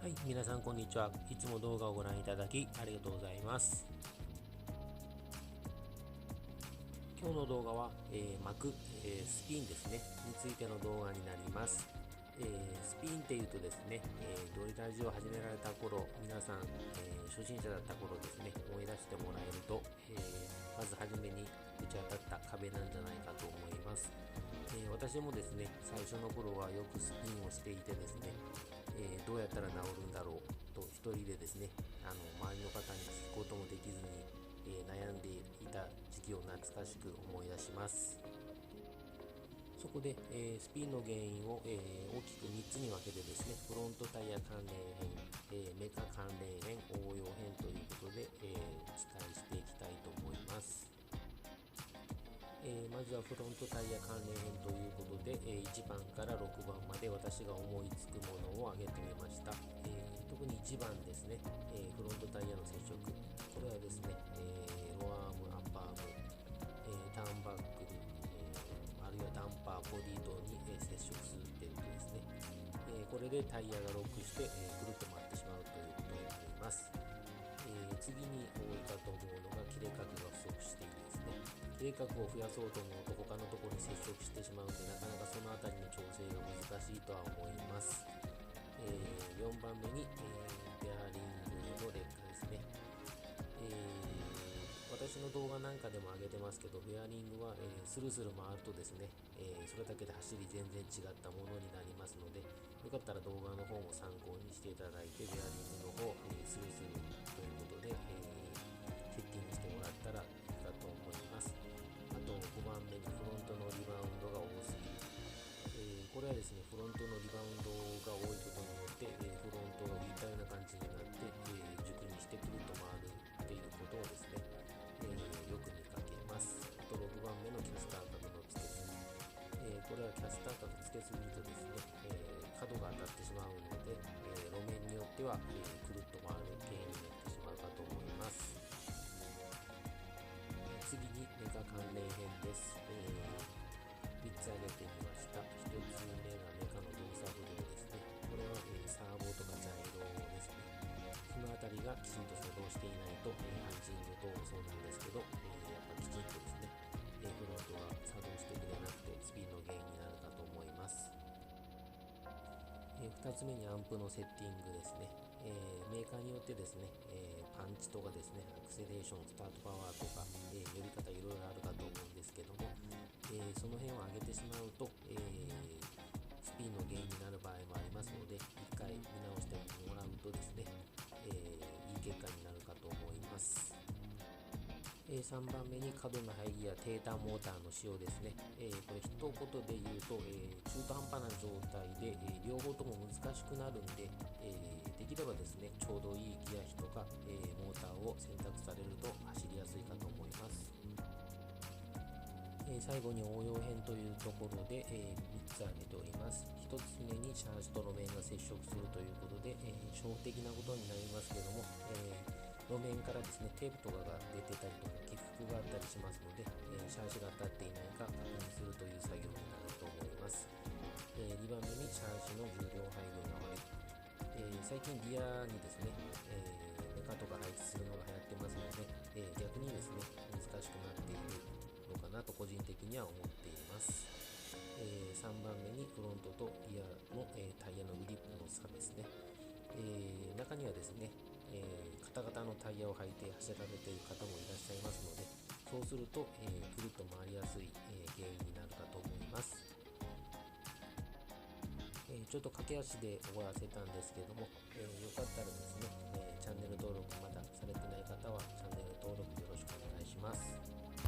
はい、皆さんこんにちは。いつも動画をご覧いただきありがとうございます。今日の動画は、巻く、スピンですねについての動画になります。スピンっていうとですね、ドリラジオを始められた頃、皆さん、初心者だった頃ですね、思い出してもらえると、まず初めにぶち当たった壁なんじゃないかと思います。私もですね、最初の頃はよくスピンをしていてですね、どうやったら治るんだろうと一人でですね、周りの方に聞くこともできずに、悩んでいた時期を懐かしく思い出します。そこで、スピンの原因を、大きく3つに分けてですね、フロントタイヤ関連編、メカ関連編、応用編ということで、お伝えしていきたいと思います。まずはフロントタイヤ関連編ということで、1番から6番まで私が思いつくものを挙げてみました。特に1番ですね、フロントタイヤの接触。これはですね、ロアーム、アッパーム、ターンバックル、あるいはダンパー、ボディ等に、接触するっていうとですね、これでタイヤがロックして、ぐるっと回ってしまうということになります。次に多いかと思うのが切れ角が不足しているですね。切れ角を増やそうと思うと他のところに接触してしまうので、なかなかその辺りの調整が難しいとは思います。4番目に、ベアリングの劣化ですね。私の動画なんかでも上げてますけど、ベアリングは、スルスル回るとですね、それだけで走り全然違ったものになりますので、よかったら動画の方も参考にしていただいて、ベアリングの方、スルスルということで、セッティングしてもらったらいいかと思います。あと5番目にフロントのリバウンドが多すぎる。これはですね、フロントのリバウンドが多いことによって、フロントが浮いたような感じになって、軸にしてくると回るっていうことをですね、よく見かけます。あと6番目のキャスター角のつけすぎ。これはキャスター角つけすぎるとですね、角が当たってしまうので、路面によっては、くるっと回る原因になってしまうかと思います。次にメカ関連編です。3つ挙げてみました。1つ目がメカの動作不良ですね。これは、サーボとかジャイロですね。その辺りがきちんと作動していないと、ハンチング等もそうなんですけど、やっぱきちんとですね、フロントが作動してくれなくてスピンの原因になるかと思います。2つ目にアンプのセッティングですね。メーカーによってですね、パンチとかですね、アクセレーション、スタートパワーとか、呼び方いろいろあるかと思うんですけども、その辺を上げてしまうと、スピンの原因になる場合もありますので、一回見直してもらうとですね、いい結果になるかと思います。3番目に過度な排気や低ターンモーターの使用ですね。これ一言で言うと、中途半端な状態で、両方とも難しくなるんで、できればですね、ちょうどいいギア比とか、モーターを選択されると走りやすいかと思います。最後に応用編というところで、3つ挙げております。1つ目にシャーシと路面が接触するということで、初歩的なことになりますけども、路面からですね、テープとかが出てたりとか起伏があったりしますので、シャーシが当たっていないか確認するという作業になると思います。2番目にシャーシの重量配分が悪い。最近ギアにですね、メカとか配置するのが流行ってますので、逆にですね、難しくなっているのかなと個人的には思っています。3番目にフロントとリアの、タイヤのグリップの差ですね。中にはですね、片型のタイヤを履いて走られている方もいらっしゃいますので、そうすると、くるっと回りやすい、原因になるかと思います。ちょっと駆け足で終わらせたんですけども、よかったらですね、チャンネル登録まだされて